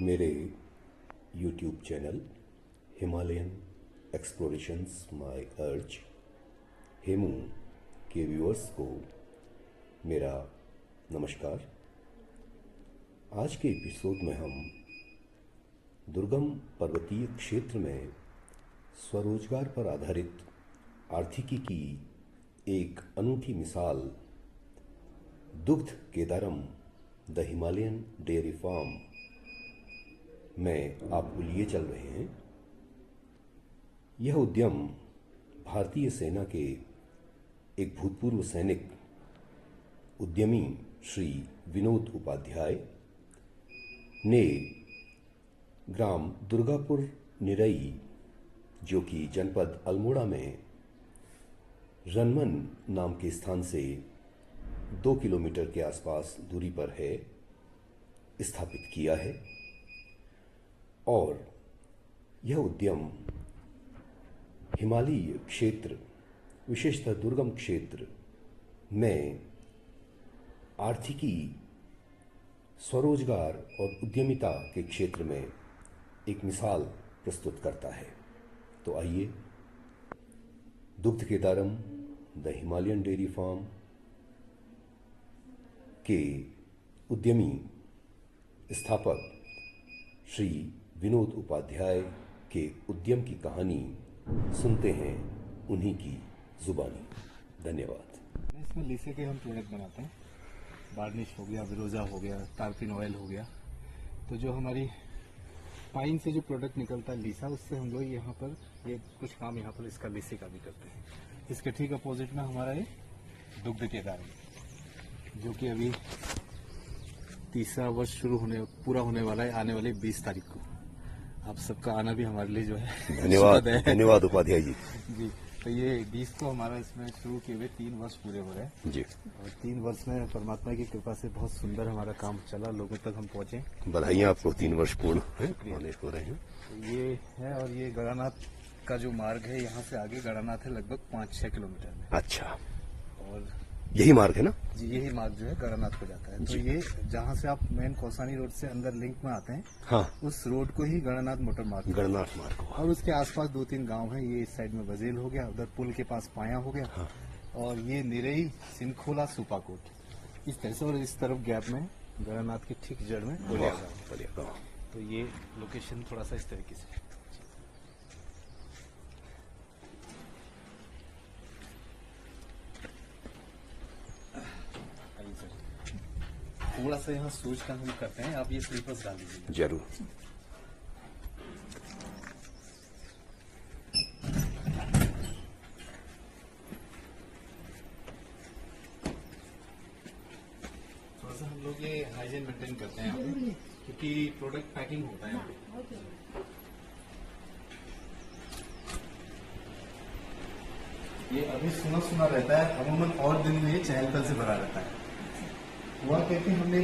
मेरे YouTube channel Himalayan explorations my अर्ज हेमू के व्यूअर्स को मेरा नमस्कार। आज के एपिसोड में हम दुर्गम पर्वतीय क्षेत्र में स्वरोजगार पर आधारित आर्थिकी की एक अनूठी मिसाल दुग्ध केदारम द हिमालयन डेयरी फार्म में आपको लिए चल रहे हैं। यह उद्यम भारतीय सेना के एक भूतपूर्व सैनिक उद्यमी श्री विनोद उपाध्याय ने ग्राम दुर्गापुर निरई, जो कि जनपद अल्मोड़ा में रनमन नाम के स्थान से 2 किलोमीटर के आसपास दूरी पर है, स्थापित किया है। और यह उद्यम हिमालयी क्षेत्र, विशेषतः दुर्गम क्षेत्र में आर्थिकी, स्वरोजगार और उद्यमिता के क्षेत्र में एक मिसाल प्रस्तुत करता है। तो आइए दुग्ध केदारम द हिमालयन डेयरी फार्म के उद्यमी स्थापक श्री विनोद उपाध्याय के उद्यम की कहानी सुनते हैं उन्हीं की जुबानी। धन्यवाद। इसमें लीसे के हम प्रोडक्ट बनाते हैं। वार्निश हो गया, विरोजा हो गया, टार्पिन ऑयल हो गया। तो जो हमारी पाइन से जो प्रोडक्ट निकलता है लीसा, उससे हम लोग यहाँ पर ये कुछ काम यहाँ पर इसका लीसे का भी करते हैं। इसके ठीक अपोजिट में हमारा ये दुग्ध केदारम, जो कि अभी तीसरा वर्ष पूरा होने वाला है, आने वाले 20 तारीख को। आप सबका आना भी हमारे लिए जो है धन्यवाद उपाध्याय जी। जी, तो ये 20 को हमारा इसमें शुरू किए हुए 3 वर्ष पूरे हो रहे हैं जी। और 3 वर्ष में परमात्मा की कृपा से बहुत सुंदर हमारा काम चला, लोगों तक हम पहुंचे। बधाइयाँ आपको, 3 वर्ष पूर्ण होने को रहे हैं। तो ये है, और ये गणानाथ का जो मार्ग है, यहाँ से आगे गणानाथ है लगभग 5-6 किलोमीटर में। अच्छा, और यही मार्ग है ना जी, यही मार्ग जो है गणानाथ को जाता है। तो ये जहाँ से आप मेन कौसानी रोड से अंदर लिंक में आते हैं, हाँ, उस रोड को ही गणानाथ मोटर मार्ग, गणनाथ मार्ग। और उसके आसपास 2-3 गांव हैं। ये इस साइड में बजेल हो गया, उधर पुल के पास पाया हो गया, हाँ। और ये निरई, सिंखोला, सुपाकोट, इस तरह से। और इस तरफ गैप में गणानाथ के ठीक जड़ में बोलिया गाँव। तो ये लोकेशन थोड़ा सा इस तरीके से। थोड़ा सा यहाँ सोच का हम करते हैं, आप ये स्लीपर्स डाल दीजिए। जरूर। थोड़ा सा हम लोग ये हाइजीन मेंटेन करते हैं यहाँ पे, क्योंकि प्रोडक्ट पैकिंग होता है यहाँ पे। ये अभी सुना रहता है, अमूमन और दिन में ये चहल पहल से भरा रहता है। हुआ कहते हैं, हमने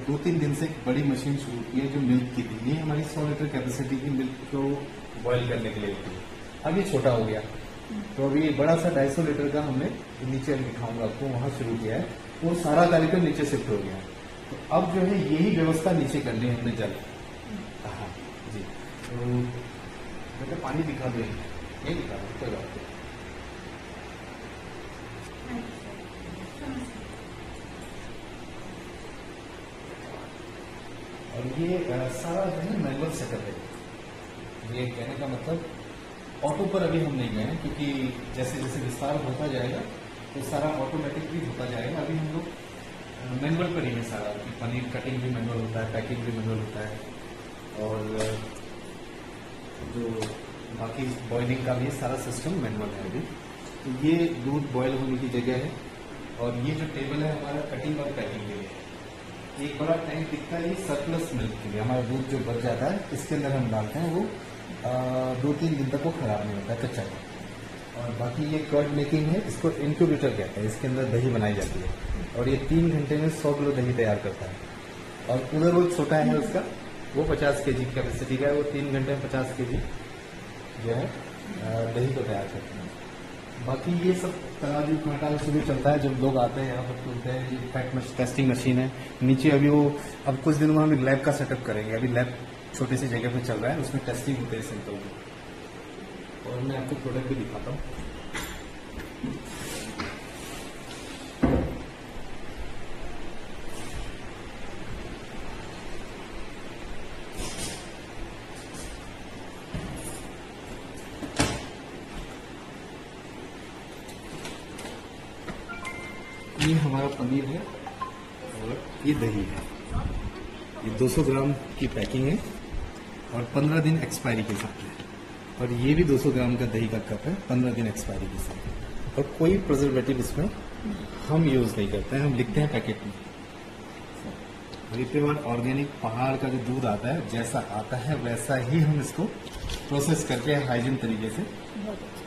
2-3 दिन से एक बड़ी मशीन शुरू की है जो मिल्क की थी। ये हमारी 100 लीटर कैपेसिटी की मिल्क को बॉईल करने के लिए थी। अब ये छोटा हो गया, तो अभी बड़ा सा 250 लीटर का हमने नीचे दिखाऊंगा आपको, वहाँ शुरू किया है। वो सारा कार्यक्रम नीचे शिफ्ट हो गया है। तो अब जो है यही व्यवस्था नीचे कर ली हमने जल। हाँ जी, तो पानी दिखा दे, ये दिखा दो, कोई बात नहीं। और ये सारा जो है मैनुअल सेटअप है। ये कहने का मतलब ऑटो पर अभी हम नहीं गए हैं, क्योंकि जैसे जैसे विस्तार होता जाएगा तो सारा ऑटोमेटिकली होता जाएगा। अभी हम लोग मैनुअल पर ही है सारा। पनीर कटिंग भी मैनुअल होता है, पैकिंग भी मैनुअल होता है, और जो बाकी बॉइलिंग का भी सारा सिस्टम मैनुअल है अभी। तो ये दूध बॉयल होने की जगह है, और ये जो टेबल है हमारा कटिंग और पैकिंग के लिए। एक बड़ा टैंक दिखता है, ये सरप्लस मिल्क के लिए। हमारा दूध जो बच जाता है इसके अंदर हम डालते हैं, वो 2-3 दिन तक वो खराब नहीं होता, कच्चा है। और बाकी ये कर्ड मेकिंग है, इसको इंक्यूबेटर कहते हैं। इसके अंदर दही बनाई जाती है, और ये 3 घंटे में 100 किलो दही तैयार करता है। और कूलर वो छोटा है उसका, वो 50 kg कैपेसिटी का है। वो 3 घंटे में 50 kg जो है दही को तैयार करते हैं। बाकी ये सब तराजू कांटा सुबह चलता है, जब लोग आते हैं यहाँ पर खुलते हैं। ये फैट टेस्टिंग मशीन है नीचे। अभी वो अब कुछ दिनों में हम एक लैब का सेटअप करेंगे। अभी लैब छोटी सी जगह पे चल रहा है, उसमें टेस्टिंग होते हैं सिंपल की। और मैं आपको प्रोडक्ट भी दिखाता हूँ। ये हमारा पनीर है और ये दही है। ये 200 ग्राम की पैकिंग है और 15 दिन एक्सपायरी के साथ है। और ये भी 200 ग्राम का दही का कप है, 15 दिन एक्सपायरी के साथ। और कोई प्रिजर्वेटिव इसमें हम यूज़ नहीं करते हैं, हम लिखते हैं पैकेट में। रिपेवर ऑर्गेनिक पहाड़ का जो दूध आता है, जैसा आता है वैसा ही हम इसको प्रोसेस करके हाइजीन तरीके से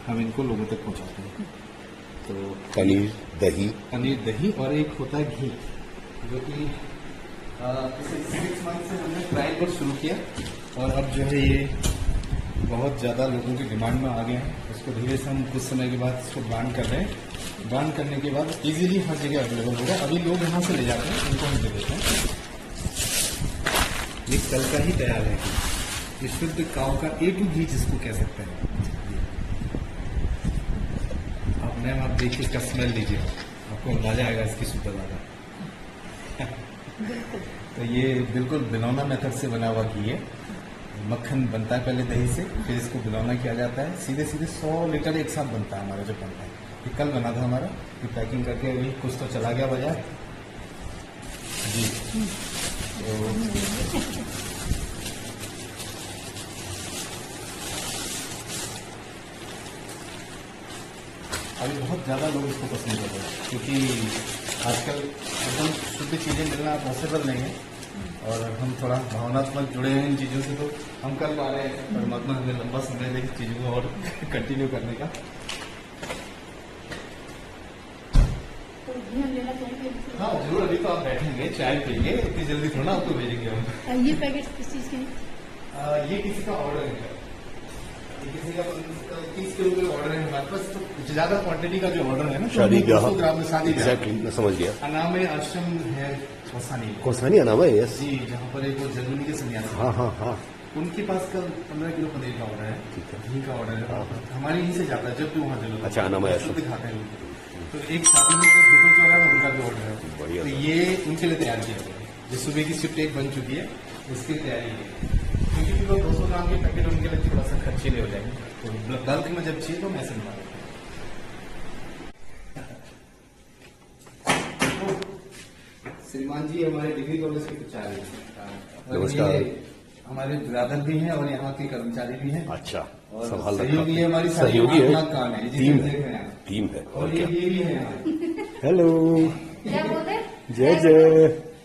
हम इनको लोगों तक पहुंचाते हैं। तो पनीर दही और एक होता है घी, जो कि 6 मंथ से हमने ट्रायल पर शुरू किया और अब जो है ये बहुत ज़्यादा लोगों की डिमांड में आ गया है। उसको धीरे से हम कुछ समय के बाद इसको ब्रांड कर रहे हैं। ब्रांड करने के बाद इजीली हर जगह अवेलेबल होगा। अभी लोग यहाँ से ले जाते हैं, उनको हम दे देते हैं। ये कल का ही तैयार है। ये शुद्ध काऊ का A to घी जिसको कह सकते हैं। अब मैम आप देखिए, इसका स्मेल लीजिए, आपको अंदाजा आएगा इसकी शुद्धता का। तो ये बिल्कुल बिलौना मेथड से बना हुआ घी है। मक्खन बनता है पहले दही से, फिर इसको बिलौना किया जाता है। सीधे 100 लीटर एक साथ बनता है हमारा जो बनता है। ये कल बना था हमारा, ये पैकिंग करके अभी कुछ तो चला गया बाजार जी। तो अभी बहुत ज़्यादा लोग इसको पसंद करते हैं, क्योंकि आजकल एकदम शुद्ध चीज़ें मिलना पॉसिबल नहीं है। और हम थोड़ा भावनात्मक जुड़े हैं इन चीज़ों से, तो हम कर पा रहे हैं। परमात्मा हमें लंबा समय दे चीज़ों को और कंटिन्यू करने का। हाँ जरूर, अभी तो आप बैठेंगे, चाय पिएंगे, इतनी जल्दी थोड़ा आपको भेजेंगे हम। ये पैकेट किस चीज़ के हैं? ये किसी का ऑर्डर है, किसी का 30 किलो का ऑर्डर है हमारे पास। तो ज्यादा क्वांटिटी का जो ऑर्डर है ना, शादी ब्याह, 200 ग्राम में शादी ब्याह। एग्जैक्टली, मैं समझ गया। अनाम आश्रम है कौसानी, कौसानी नाम है, यस जी, जहाँ पर एक वो जर्मनी के सन्यासी, हाँ हाँ हाँ, उनके पास कल 15 किलो पनीर का ऑर्डर है, ठीक है। घी का ऑर्डर है। हमारे यहीं से जाता है, जब भी वहाँ चलो। अच्छा, अनाम आश्रम दिखाते हैं उनको। तो एक शादी में जुगल चौरा में उनका भी ऑर्डर है, बढ़िया। तो ये उनके लिए तैयार किया गया है। जो सुबह की शिफ्ट एक बन चुकी है, उसकी तैयारी है। क्योंकि वो 200 ग्राम के पैकेट उनके लिए थोड़ा सा खर्चीले हो जाएंगे, तो बल्क में जब चाहिए तो मैं ऐसे निकाल। श्रीमान जी हमारे डिग्री कॉलेज के प्राचार्य हैं। नमस्कार। हमारे ब्रदर भी हैं और यहाँ के कर्मचारी भी हैं। अच्छा, और संभाल सहयोगी है, हमारी सहयोगी है, काम है, टीम देख है, रहे हैं। टीम है। और ये भी है यहाँ। हेलो, क्या बोलते? जय जय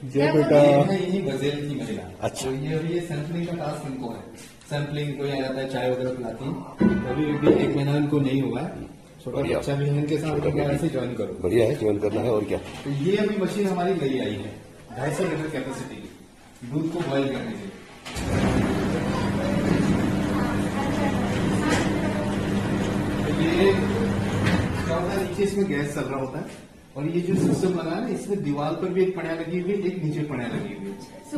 जय बेटा। यही गजेल की महिला। अच्छा। तो ये अभी ये सैंपलिंग का टास्क इनको है। सैंपलिंग कोई आ जाता है, चाय वगैरह पिलाती है। अभी 1 महीना इनको नहीं हुआ है, छोटा बढ़िया। बच्चा भी है इनके साथ, तो क्या ऐसे ज्वाइन करो। बढ़िया है, ज्वाइन करना है और क्या। तो ये अभी मशीन हमारी नई आई है, 250 लीटर कैपेसिटी की, दूध को बॉयल करने के लिए। तो ये क्या होता है, नीचे इसमें गैस चल रहा होता है और ये जो सिस्टम लगा है ना, इसमें दीवार पर भी एक पड़िया लगी हुई है, एक नीचे पड़िया लगी हुई है, तो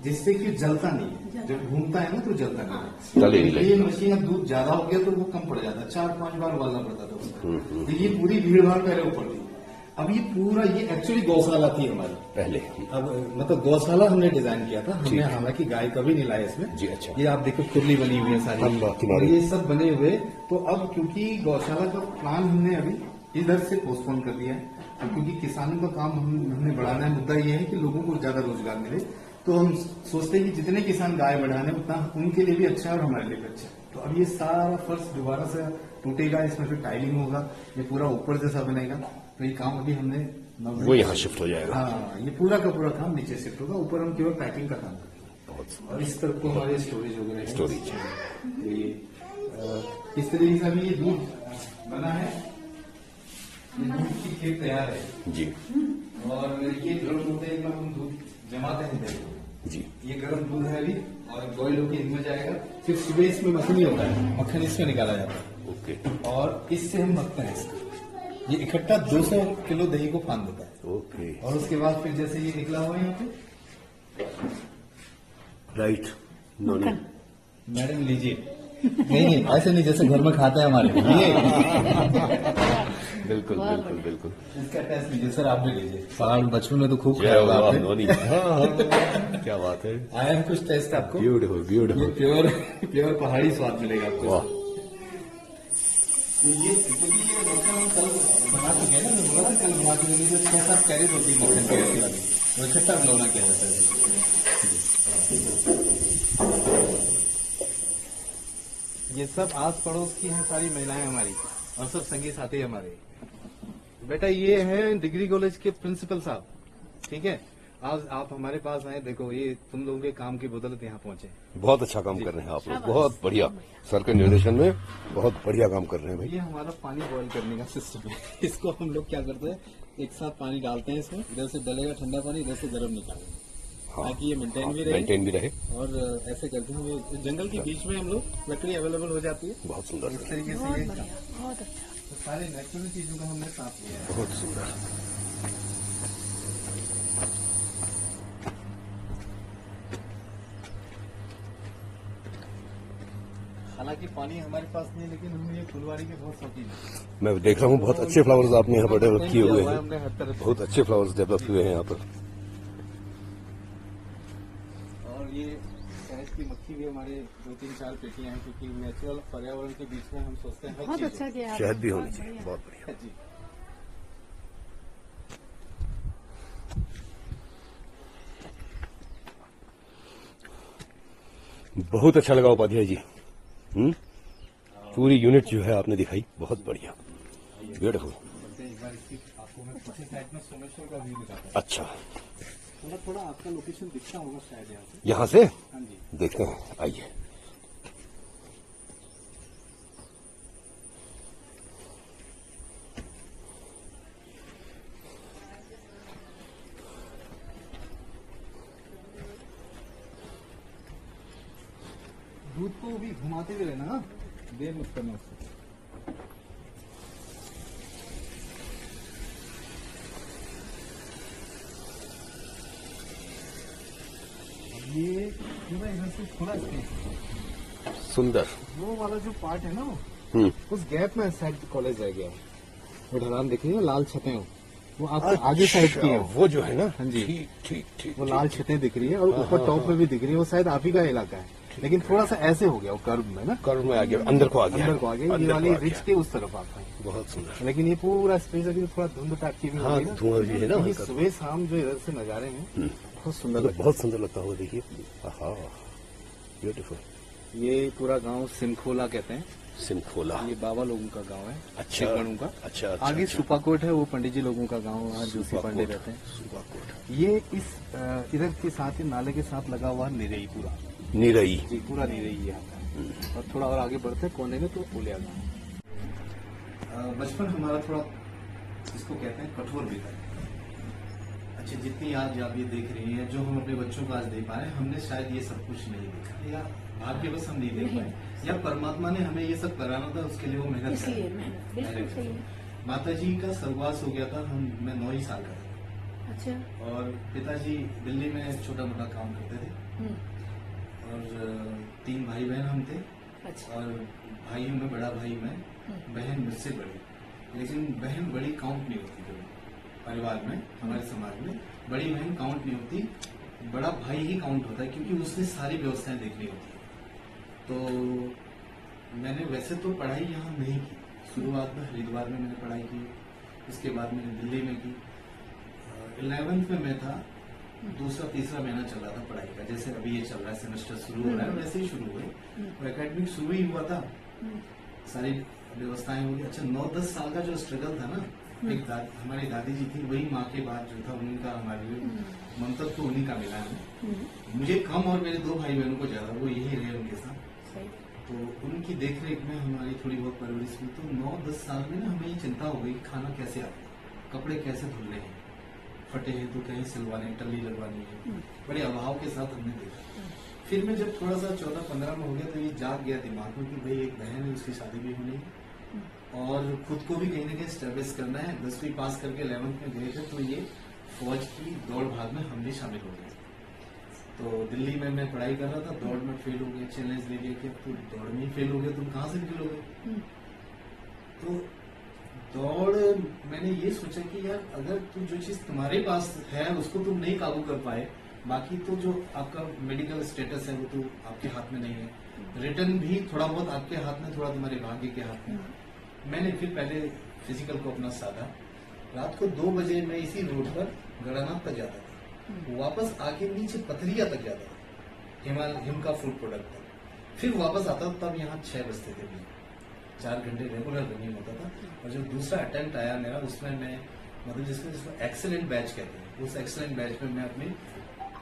जिससे कि जलता नहीं है। जब घूमता है ना तो जलता नहीं जले है। नहीं ये मशीन अब दूध ज्यादा हो गया तो वो कम पड़ जाता है, 4-5 बार उबालना पड़ता था उसमें। तो ये पूरी भीड़ भाड़ पहले ऊपर थी। अब ये पूरा, ये एक्चुअली गौशाला थी हमारी पहले। अब मतलब गौशाला हमने डिजाइन किया था। हमने हालांकि गाय कभी नहीं लाया इसमें जी। अच्छा, ये आप देखो खुरली बनी हुई है सारी, हाँ, किनारे। और ये सब बने हुए। तो अब क्योंकि गौशाला का प्लान हमने अभी इधर से पोस्टपोन कर दिया है, क्योंकि किसानों का काम हमने बढ़ाना है। मुद्दा ये है कि लोगों को ज्यादा रोजगार मिले, तो हम सोचते हैं कि जितने किसान गाय बढ़ाने उतना उनके लिए भी अच्छा है और हमारे लिए भी अच्छा है। तो अब ये सारा फर्श दोबारा से टूटेगा, इसमें फिर टाइलिंग होगा, ये पूरा ऊपर जैसा बनेगा। तो ये काम अभी हमने वो यहाँ शिफ्ट हो जाएगा। हाँ, ये पूरा का पूरा काम नीचे शिफ्ट होगा, ऊपर हम केवल पैकिंग का काम करेंगे। बहुत और इस तरफ को हमारे स्टोरेज वगैरह है। स्टोरेज तो ये इस तरीके से अभी ये दूध बना है, ये दूध की खेत तैयार है जी और ये ड्रम होते हैं, इनमें हम दूध जमाते हैं देखो जी। ये गर्म दूध है अभी और बॉयल होकर इनमें जाएगा। फिर सुबह इसमें मक्खन होता है, मक्खन इसमें निकाला जाता है। ओके और इससे हम भरते हैं इसको। ये इकट्ठा 200 किलो दही को फान देता है। ओके और उसके बाद फिर जैसे ये निकला हुआ है यहाँ पे, राइट नॉनी मैडम लीजिए। नहीं ऐसे नहीं जैसे घर में खाते हैं हमारे ये बिल्कुल बिल्कुल बिल्कुल इसका टेस्ट लीजिए सर, आप भी लीजिए। पहाड़ बचपन में तो खूब जय खाया होगा वाह, आपने। नॉनी हाँ, क्या बात है आया है कुछ टेस्ट आपको? ब्यूटीफुल ये ब्यूटीफुल प्योर पहाड़ी स्वाद मिलेगा आपको। वाह ये क्योंकि ये मक्खन हम कल बना चुके हैं ना, मैं बोला था कल बना के देंगे, जो 6-7 कैरेट होती है मक्खन की ऐसी वाली, वो इकट्ठा बनौना किया जाता है। ये सब आस पड़ोस की हैं सारी महिलाएं हमारी, और सब संगी साथी हमारे। बेटा ये हैं डिग्री कॉलेज के प्रिंसिपल साहब, ठीक है। आज आप हमारे पास आए, देखो ये तुम लोगों के काम की बदौलत यहाँ पहुंचे। बहुत अच्छा काम कर रहे हैं आप लोग बहुत बढ़िया सर के निर्देशन में बहुत बढ़िया काम कर रहे हैं भाई ये हमारा पानी बॉईल करने का सिस्टम है। इसको हम लोग क्या करते हैं, एक साथ पानी डालते हैं इसमें, इधर से डलेगा ठंडा पानी, इधर से गर्म निकालेंगे, ताकि ये मेंटेन भी रहे। मेंटेन भी रहे और ऐसे करते हैं, ये जंगल के बीच में हम लोग लकड़ी अवेलेबल हो जाती है, बहुत सुंदर इस सर तरीके से बहुत ये बढ़िया, बहुत अच्छा। तो सारे नेचुरल चीजों का हमने साफ किया है। बहुत सुंदर हालांकि पानी हमारे पास नहीं है, लेकिन हम ये फुलवारी के बहुत शौकीन हैं। मैं देख रहा हूँ बहुत अच्छे फ्लावर्स आपने यहाँ पर डेवलप किए हुए हैं हमने हर तरफ से। बहुत अच्छे फ्लावर्स डेवलप हुए हैं यहाँ पर और ये शहद की मक्खी भी हमारे 2-3-4 पेटियां हैं, क्योंकि नेचुरल पर्यावरण के बीच में हम सोचते हैं हर बहुत चीज़ अच्छा किया शहद भी बहुत होनी चाहिए बढ़िया। बहुत बढ़िया है। जी बहुत अच्छा लगा उपाध्याय जी पूरी यूनिट जो है आपने दिखाई बहुत बढ़िया ब्यूटीफुल बोलते हैं, एक बार इसकी आपको मैं पीछे साइड में सोमेश्वर का व्यू दिखाता हूँ। अच्छा थोड़ा थोड़ा आपका लोकेशन दिखता होगा शायद यहाँ से। यहाँ से हाँ जी, देखते हैं आइए दूध को भी घुमाते हुए रहना, हाँ? देर मत करना उससे। अब ये पूरा इधर से थोड़ा स्पेस, सुंदर वो वाला जो पार्ट है ना, वो हम्म उस गैप में साइड कॉलेज रह गया है। वो ढलान दिख रही है, लाल छतें हो, वो आपके आगे साइड की है। वो जो है ना हाँ जी। ठीक ठीक ठीक वो लाल छतें दिख रही है, और ऊपर टॉप में भी दिख रही है, वो शायद आप ही का इलाका है, लेकिन थोड़ा सा ऐसे हो गया वो कर्व में ना, कर्व में आ गया अंदर को आ गया अंदर को आ गया, ये अंदर वाली को आ रिच गया। के उस तरफ आता है। बहुत सुंदर लेकिन ये पूरा स्पेस अभी थोड़ा धुंध टाइप की भी हो हाँ गई ना। धुआं भी है ना ये हल्का। सुबह शाम जो इधर से नजारे हैं बहुत सुंदर लगता बहुत सुंदर लगता हुआ देखिए हाँ ब्यूटीफुल है। ये पूरा गांव सिमखोला कहते हैं, सिमखोला ये बाबा लोगों का गांव है, अच्छा सिमगणों का। अच्छा अच्छा आगे अच्छा। सुपाकोट है, वो पंडित जी लोगों का गांव, वहाँ जोशी पांडे रहते हैं। सुपाकोट ये इस इधर के साथ ही नाले के साथ लगा हुआ निरई पूरा, निरई जी पूरा निरई है यहाँ का। और थोड़ा और आगे बढ़ते हैं कोने में तो ओलिया गाँव। बचपन हमारा थोड़ा इसको कहते हैं कठोर बीता है। अच्छा, जितनी आज आप ये देख रही हैं, जो हम अपने बच्चों को आज दे पा रहे हैं, हमने शायद ये सब कुछ नहीं देखा, या भाग्यवश हम नहीं देख पाए, या परमात्मा ने हमें ये सब कराना था, उसके लिए वो मेहनत कर इसलिए रहे मेहनत बिल्कुल सही है। माता जी का स्वर्गवास हो गया था, मैं 9 ही साल का था, अच्छा और पिताजी दिल्ली में छोटा मोटा काम करते थे, और 3 भाई बहन हम थे, अच्छा और भाइयों में बड़ा भाई मैं, बहन मुझसे बड़ी, लेकिन बहन बड़ी काउंट नहीं होती कभी परिवार में, हमारे समाज में बड़ी बहन काउंट नहीं होती, बड़ा भाई ही काउंट होता है, क्योंकि उसने सारी व्यवस्थाएं देखनी होती है। तो मैंने वैसे तो पढ़ाई यहाँ नहीं की, शुरुआत में हरिद्वार में मैंने पढ़ाई की, उसके बाद मैंने दिल्ली में की। 11th में मैं था, दूसरा तीसरा महीना चल रहा था पढ़ाई का, जैसे अभी ये चल रहा है, सेमेस्टर शुरू हो रहा है, वैसे ही शुरू हुए, और एकेडमिक शुरू ही हुआ था, सारी व्यवस्थाएं हो गई। अच्छा, 9-10 साल का जो स्ट्रगल था ना, एक हमारी दादी जी थी, वही माँ के बाद जो था उनका हमारे लिए मंत्र तो उन्हीं का मिला है, मुझे कम और मेरे 2 भाई बहनों को ज्यादा, वो यही रहे उनके साथ, सही तो उनकी देखरेख में हमारी थोड़ी बहुत परवरिश हुई। तो 9-10 साल में ना हमें ये चिंता हो गई, खाना कैसे आता है, कपड़े कैसे धुलने हैं, फटे हैं तो कहीं सिलवाने, टल्ली लगवानी है, बड़े अभाव के साथ हमने देखा। फिर मैं जब थोड़ा सा 14-15 में हो गया, तो ये जाग गया दिमाग में कि भाई एक बहन है, उसकी शादी भी होनी है, और खुद को भी कहीं ना कहीं स्टेब्लिश करना है। 10वीं पास करके 11th में गए थे तो ये फौज की दौड़ भाग में हम भी शामिल हो गए। तो दिल्ली में मैं पढ़ाई कर रहा था, दौड़ में फेल हो गया, चैलेंज ले लिया कि अब तुम दौड़ में ही फेल हो गया, तुम कहाँ से निकलोगे। तो दौड़ मैंने ये सोचा कि यार अगर तुम जो चीज तुम्हारे पास है उसको तुम नहीं काबू कर पाए, बाकी तो जो आपका मेडिकल स्टेटस है वो तो आपके हाथ में नहीं है, रिटर्न भी थोड़ा बहुत आपके हाथ में, थोड़ा तुम्हारे भाग्य के हाथ में। मैंने फिर पहले फिजिकल को अपना साधा। रात को 2 बजे मैं इसी रोड पर गड़ानाथ तक जाता था, वापस आके नीचे पथरिया तक जाता था, हिम का फूड प्रोडक्ट तक, फिर वापस आता तब यहाँ 6 बजते थे। 4 घंटे रेगुलर रनिंग होता था। और जो दूसरा अटेम्प्ट आया मेरा उसमें मैं मतलब जिसको एक्सेलेंट बैच कहते हैं, उस एक्सेलेंट बैच में मैं अपनी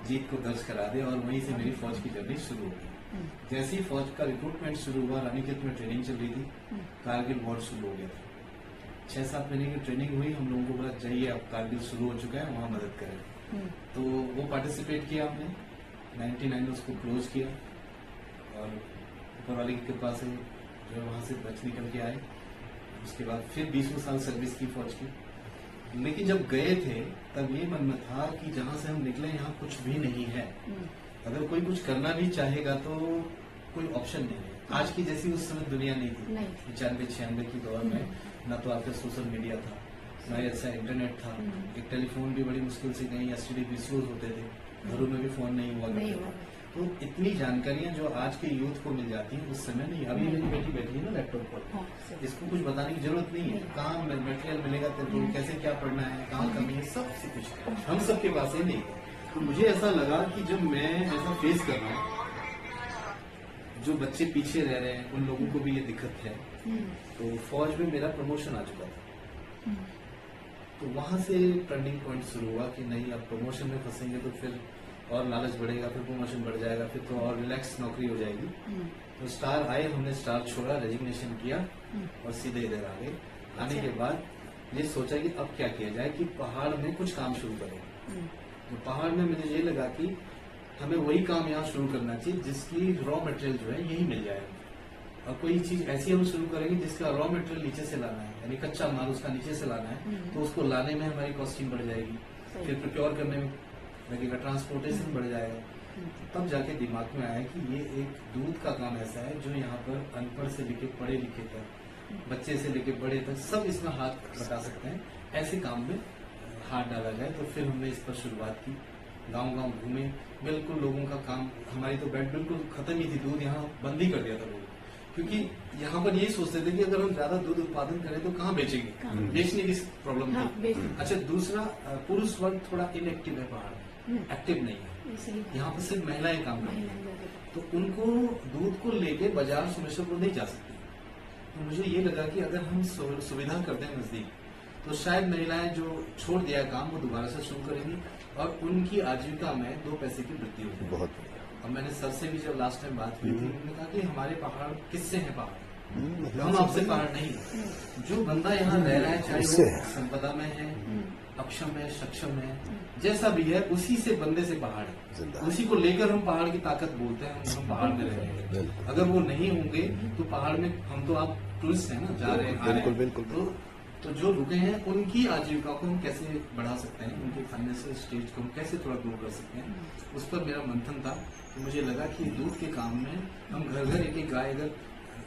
जीत को दर्ज करा दिया और वहीं से मेरी फौज की जर्नी शुरू हो गई। जैसे ही फौज का रिक्रूटमेंट शुरू हुआ, रानीखेत में ट्रेनिंग चल रही थी, कारगिल वॉर शुरू हो गया था। 6-7 महीने की ट्रेनिंग हुई, हम लोगों को बोला जाइए अब कारगिल शुरू हो चुका है, वहां मदद करें। तो वो पार्टिसिपेट किया हमने, 99 में उसको क्लोज किया और ऊपर वाले की कृपा से जो वहां से बच निकल के आए। उसके बाद फिर 20 साल सर्विस की फौज की। लेकिन जब गए थे तब ये मन में था कि जहां से हम निकले यहाँ कुछ भी नहीं है, अगर कोई कुछ करना भी चाहेगा तो कोई ऑप्शन नहीं है। आज की जैसी उस समय दुनिया नहीं थी, 95-96 की दौर में ना तो आपका सोशल मीडिया था, ना ऐसा इंटरनेट था, एक टेलीफोन भी बड़ी मुश्किल से कहीं एसटीडी पीसीओ होते थे, घरों में भी फोन नहीं हुआ करते थे। तो इतनी जानकारियां जो आज के यूथ को मिल जाती हैं उस समय नहीं। अभी मेरी बेटी बैठी है ना लैपटॉप पर, इसको कुछ बताने की जरूरत नहीं है, कहाँ मटेरियल मिलेगा तेरे को, कैसे क्या पढ़ना है, कहाँ कमी है, सब कुछ हम सबके पास ही नहीं है। तो मुझे ऐसा लगा कि जब मैं ऐसा फेस कर रहा हूँ, जो बच्चे पीछे रह रहे हैं उन लोगों को भी ये दिक्कत है, तो फौज में मेरा प्रमोशन आ चुका था। तो वहां से टर्निंग पॉइंट शुरू हुआ कि नहीं अब प्रमोशन में फंसेंगे तो फिर और लालच बढ़ेगा, फिर प्रमोशन बढ़ जाएगा, फिर तो और रिलैक्स नौकरी हो जाएगी। तो स्टार आए, हमने स्टार छोड़ा, रेजिग्नेशन किया और सीधे इधर आ गए। आने के बाद ये सोचा कि अब क्या किया जाए कि पहाड़ में कुछ काम शुरू करें। तो पहाड़ में मुझे ये लगा कि हमें वही काम यहाँ शुरू करना चाहिए जिसकी रॉ मटेरियल जो है यही मिल जाए, और कोई चीज ऐसी हम शुरू करेंगे जिसका रॉ मटेरियल नीचे से लाना है, यानी कच्चा माल उसका नीचे से लाना है, तो उसको लाने में हमारी कॉस्टिंग बढ़ जाएगी, फिर प्रिक्योर करने में लगेगा, ट्रांसपोर्टेशन बढ़ जाएगा। तब जाके दिमाग में आया कि ये एक दूध का काम ऐसा है जो यहाँ पर अनपढ़ से लेके पढ़े लिखे तक, बच्चे से लेके बड़े तक सब इसमें हाथ बता सकते हैं, ऐसे काम में हाथ डाला जाए। तो फिर हमने इस पर शुरुआत की, गांव-गांव घूमे, बिल्कुल लोगों का काम, हमारी तो बैठ बिल्कुल खत्म ही थी, दूध यहाँ बंद ही कर दिया था लोग, क्योंकि यहाँ पर यही सोचते थे कि अगर हम ज्यादा दूध उत्पादन करें तो कहाँ बेचेंगे, बेचने की प्रॉब्लम थी। अच्छा, दूसरा पुरुष वर्ग थोड़ा इनएक्टिव है, पहाड़ एक्टिव नहीं है, यहाँ पर सिर्फ महिलाएं काम करती हैं, तो उनको दूध को लेके बाजार सुमेश्वरपुर नहीं जा सकती। तो मुझे ये लगा कि अगर हम सुविधा कर दें नजदीक, तो शायद महिलाएं जो छोड़ दिया काम वो दोबारा से शुरू करेंगी और उनकी आजीविका में 2 पैसे की वृद्धि होगी। बहुत बढ़िया। और मैंने सर से भी जब लास्ट टाइम बात की थी, उन्होंने कहा कि हमारे पहाड़ किससे हैं पहाड़, हम आपसे पहाड़ नहीं, जो बंदा यहाँ रह रहा है चाहे वो संपदा में है, अक्षम है, सक्षम है, जैसा भी है, उसी से बंदे से पहाड़ है, उसी को लेकर हम पहाड़ की ताकत बोलते हैं, हम पहाड़ में रह रहे हैं। अगर वो नहीं होंगे तो पहाड़ में हम तो आप टूरिस्ट हैं ना, जा रहे हैं, बिल्कुल बिल्कुल। तो जो रुके हैं उनकी आजीविका को हम कैसे बढ़ा सकते हैं, उनके फाइनेंशियल स्टेज को हम कैसे थोड़ा ग्रो कर सकते हैं, उस पर मेरा मंथन था। तो मुझे लगा कि दूध के काम में हम घर घर एक गाय अगर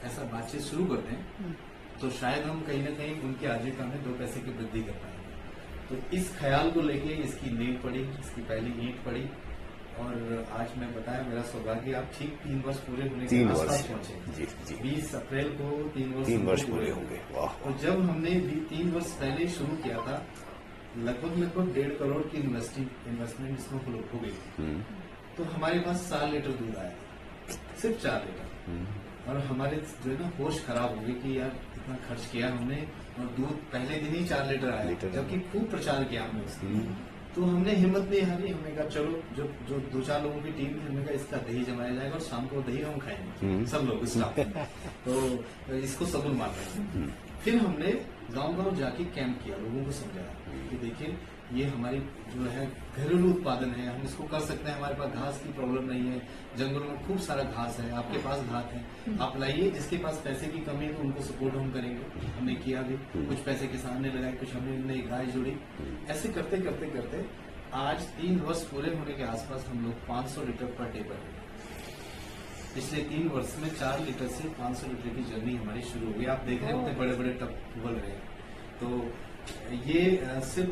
ऐसा बातचीत शुरू करते हैं तो शायद हम कहीं ना कहीं उनकी आजीविका में 2 पैसे की वृद्धि कर पाएंगे। तो इस ख्याल को लेके इसकी नींव पड़ी, इसकी पहली ईंट पड़ी, और आज मैं बताया मेरा सौभाग्य, आप ठीक 3 वर्ष पूरे होने के आसपास पहुंचे। 20 अप्रैल को 3 वर्ष पूरे होंगे। और जब हमने 3 वर्ष पहले शुरू किया था, लगभग 1.5 करोड़ की इन्वेस्टमेंट इसमें हो गई, तो हमारे पास 4 लीटर दूध आया, सिर्फ 4 लीटर। और हमारे जो है ना होश खराब हो गई कि यार इतना खर्च किया हमने और दूध पहले दिन ही 4 लीटर आया, जबकि खूब प्रचार किया हमने उसकी। तो हमने हिम्मत नहीं हारी, हमने कहा चलो जो 2-4 लोगों की टीम थी, हमने कहा इसका दही जमाया जाएगा और शाम को दही हम खाएंगे, सब लोग स्टाफ। तो इसको सबूत मान रहे हैं। फिर हमने गांव-गांव जाके कैंप किया, लोगों को समझाया कि देखिए ये हमारी जो है घरेलू उत्पादन है, हम इसको कर सकते हैं। हमारे पास घास की प्रॉब्लम नहीं है, जंगलों में खूब सारा घास है, आपके पास घास है, आप लाइए। जिसके पास पैसे की कमी है तो उनको सपोर्ट हम करेंगे। हमने किया भी, कुछ पैसे किसान ने लगाए, कुछ हमने गाय जोड़ी। ऐसे करते करते करते आज 3 वर्ष पूरे होने के आसपास हम लोग 500 लीटर पर डे पर पिछले 3 वर्ष में 4 लीटर से 500 लीटर की जर्नी हमारी शुरू हो गई। आप देख रहे हैं बड़े बड़े टब उबल रहे हैं। तो ये सिर्फ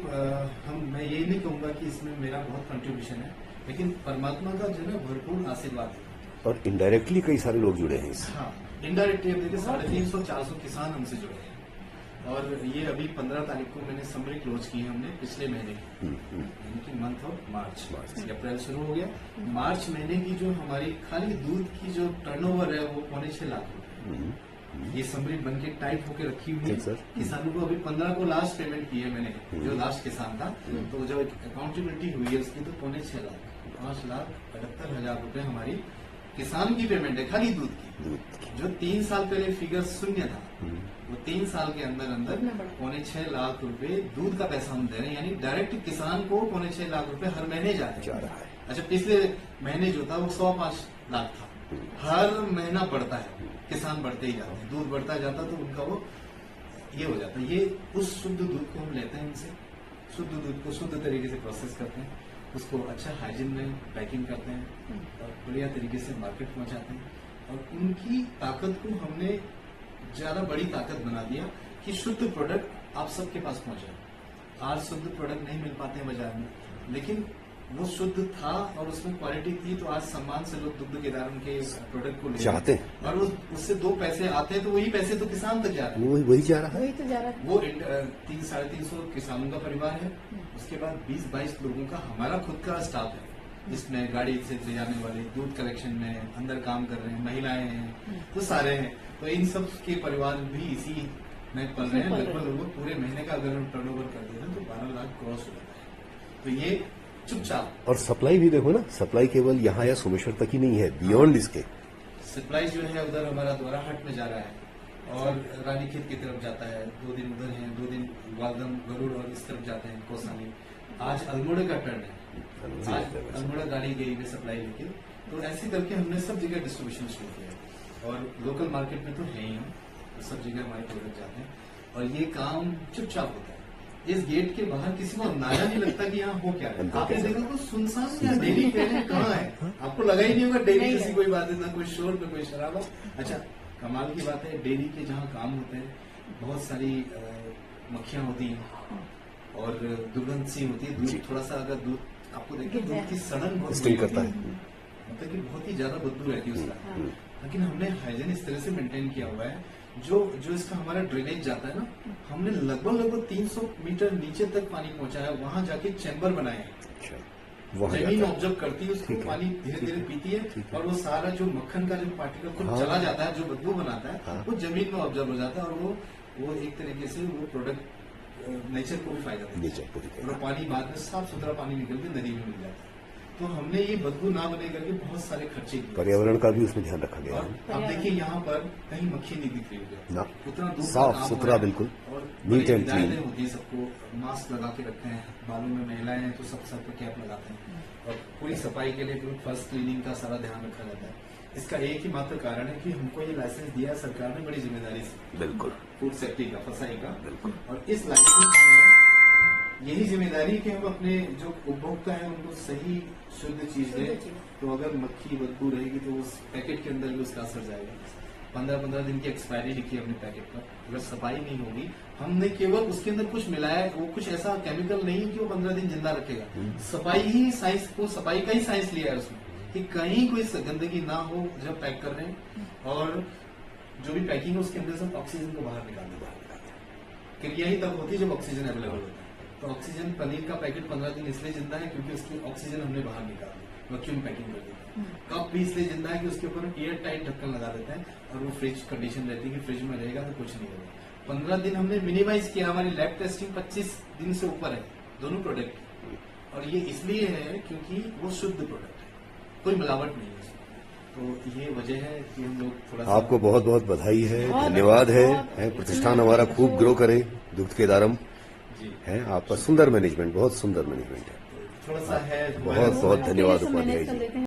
मैं यही नहीं कहूंगा कि इसमें मेरा बहुत कंट्रीब्यूशन है, लेकिन परमात्मा का जो है भरपूर आशीर्वाद है। और इनडायरेक्टली कई सारे लोग जुड़े हैं इससे। हाँ, इनडायरेक्टली अब देखिए 350-400 किसान हमसे जुड़े हैं। और ये अभी 15 तारीख को मैंने समरी क्लोज की है हमने पिछले महीने यानी कि मंथ ऑफ मार्च। अप्रैल शुरू हो गया, मार्च महीने की जो हमारी खाली दूध की जो टर्नओवर है वो 5.25 लाख रुपए। ये समरी बन के टाइट होके रखी हुई है। किसानों को अभी 15 को लास्ट पेमेंट की है मैंने, जो लास्ट किसान था। तो जब अकाउंटेबिलिटी हुई है उसकी तो 5.25 लाख 5,78,000 रुपए हमारी किसान की पेमेंट है खाली दूध की। जो 3 साल पहले फिगर शून्य था, वो 3 साल के अंदर अंदर 5.25 लाख रुपए दूध का पैसा हम दे रहे हैं। यानी डायरेक्ट किसान को 5.25 लाख रुपए हर महीने जा रहा है। अच्छा, पिछले महीने जो था वो 105 लाख था। हर महीना बढ़ता है, किसान बढ़ते ही जाते हैं, दूध बढ़ता जाता तो उनका वो ये हो जाता है। ये उस शुद्ध दूध को हम लेते हैं इनसे, शुद्ध दूध को शुद्ध तरीके से प्रोसेस करते हैं, उसको अच्छा हाइजीन में पैकिंग करते हैं और बढ़िया तरीके से मार्केट पहुंचाते हैं। और उनकी ताकत को हमने ज्यादा बड़ी ताकत बना दिया कि शुद्ध प्रोडक्ट आप सबके पास पहुंचे। आज शुद्ध प्रोडक्ट नहीं मिल पाते हैं बाजार में, लेकिन वो शुद्ध था और उसमें क्वालिटी थी, तो आज सम्मान से लोग दुग्ध केदारम के प्रोडक्ट को ले चाहते हैं। और उससे 2 पैसे आते हैं तो वही पैसे तो किसान तक जा रहे हैं। वही जा रहा है। वही तो जा रहा है। वो 300-350 किसानों का परिवार है। उसके बाद 20-22 लोगों का हमारा खुद का स्टाफ है, जिसमें गाड़ी से ले जाने वाले, दूध कलेक्शन में अंदर काम कर रहे हैं, महिलाएं हैं, तो सारे हैं। तो इन सब के परिवार भी इसी में पल रहे हैं। लगभग पूरे महीने का अगर हम टर्नओवर कर दें तो 12 लाख क्रॉस हो जाता है। तो ये चुपचाप। और सप्लाई भी देखो ना, सप्लाई केवल यहाँ या सोमेश्वर तक ही नहीं है, बियॉन्ड इसके सप्लाई जो है उधर हमारा द्वाराहाट में जा रहा है और रानीखेत की तरफ जाता है। 2 दिन उधर है, 2 दिन ग्वालदम, गरुड़ और इस तरफ जाते हैं, कोसानी। आज अल्मोड़ा का टर्न है, आज अल्मोड़ा गाड़ी गई है सप्लाई लेके। तो ऐसे करके हमने सब जगह डिस्ट्रीब्यूशन शुरू किया और लोकल मार्केट में तो है ही, तो सब जगह हमारे प्रोडक्ट जाते हैं और ये काम चुपचाप होता है। इस गेट के बाहर किसी को अंदाजा नहीं लगता कि यहाँ हो क्या है। आपने देखा तो सुनसान या डेयरी पहले कहाँ है, आपको लगा ही नहीं होगा डेयरी जैसी कोई बात है, ना कोई शोर ना कोई शराबा। अच्छा, कमाल की बात है, डेयरी के जहाँ काम होते हैं बहुत सारी मक्खियां होती हैं और दुर्गंध सी होती है। दूध थोड़ा सा अगर दूध आपको देखिए, दूध की सड़न बहुत करता है, मतलब कि बहुत ही ज्यादा बदबू रहती है उसका। लेकिन हमने हाइजीन इस तरह से मेंटेन किया हुआ है, जो इसका हमारा ड्रेनेज जाता है ना, हमने लगभग 300 मीटर नीचे तक पानी पहुंचाया। वहां जाके चैम्बर बनाए हैं, जमीन ऑब्जर्व करती है उसको, पानी धीरे धीरे पीती है और वो सारा जो मक्खन का जो पार्टिकल खुद चला जाता है, जो बदबू बनाता है, वो जमीन में ऑब्जर्व हो जाता है और वो एक तरीके से वो प्रोडक्ट नेचर को भी फायदा देता है। और पानी बाद में साफ सुथरा पानी निकल के नदी में मिल जाता है। तो हमने ये बदबू ना बने करके बहुत सारे खर्चे किए, पर्यावरण का भी उसमें ध्यान रखा गया है। अब देखिए यहाँ पर कहीं मक्खी नहीं दिख रही है, उतना दूर साफ सुथरा बिल्कुल और नीट एंड क्लीन होती है। सबको मास्क लगा के रखते हैं, बालों में महिलाएं हैं तो सब सर पे कैप लगाते हैं और पूरी सफाई के लिए फर्स्ट क्लीनिंग का सारा ध्यान रखा जाता है। इसका एक ही मात्र कारण है कि हमको ये लाइसेंस दिया सरकार ने बड़ी जिम्मेदारी से, बिल्कुल फूड सेफ्टी का, फसाई का, बिल्कुल। और इस लाइसेंस में यही जिम्मेदारी कि हम अपने जो उपभोक्ता है उनको सही शुद्ध चीज दें। तो अगर मक्खी बदबू रहेगी तो उस पैकेट के अंदर भी उसका असर जाएगा। 15-15 दिन की एक्सपायरी लिखी है अपने पैकेट पर। अगर सफाई नहीं होगी, हमने केवल उसके अंदर कुछ मिलाया है, वो कुछ ऐसा केमिकल नहीं कि वो 15 दिन जिंदा रखेगा। सफाई ही साइंस को, सफाई का ही साइंस लिया है उसमें कि कहीं कोई गंदगी ना हो जब पैक कर रहे हैं। और जो भी पैकिंग है उसके अंदर से ऑक्सीजन को बाहर निकालना क्रिया ही तब होती है जब ऑक्सीजन अवेलेबल होता है। तो ऑक्सीजन, पनीर का पैकेट 15 दिन इसलिए जिंदा है क्योंकि उसकी ऑक्सीजन हमने बाहर निकाल दी, वैक्यूम पैकिंग कर दी। कप भी इसलिए जिंदा है कि उसके ऊपर एयर टाइट ढक्कन लगा देते हैं और वो फ्रिज कंडीशन रहती है कि फ्रिज में रहेगा तो कुछ नहीं होगा। 15 दिन हमने मिनिमाइज किया। हमारी लैब टेस्टिंग 25 दिन से ऊपर है दोनों प्रोडक्ट की, और ये इसलिए है क्योंकि वो शुद्ध प्रोडक्ट है, कोई मिलावट नहीं है। तो ये वजह है कि हम लोग थोड़ा सा, आपको बहुत बहुत बधाई है, धन्यवाद है। प्रतिष्ठान हमारा खूब ग्रो करे, दुग्ध केदारम। जी। हैं आपका सुंदर मैनेजमेंट, बहुत सुंदर मैनेजमेंट है। थोड़ा सा है बहुत बहुत धन्यवाद अकेले से उपाध्याय मैनेज कर जी। लेते हैं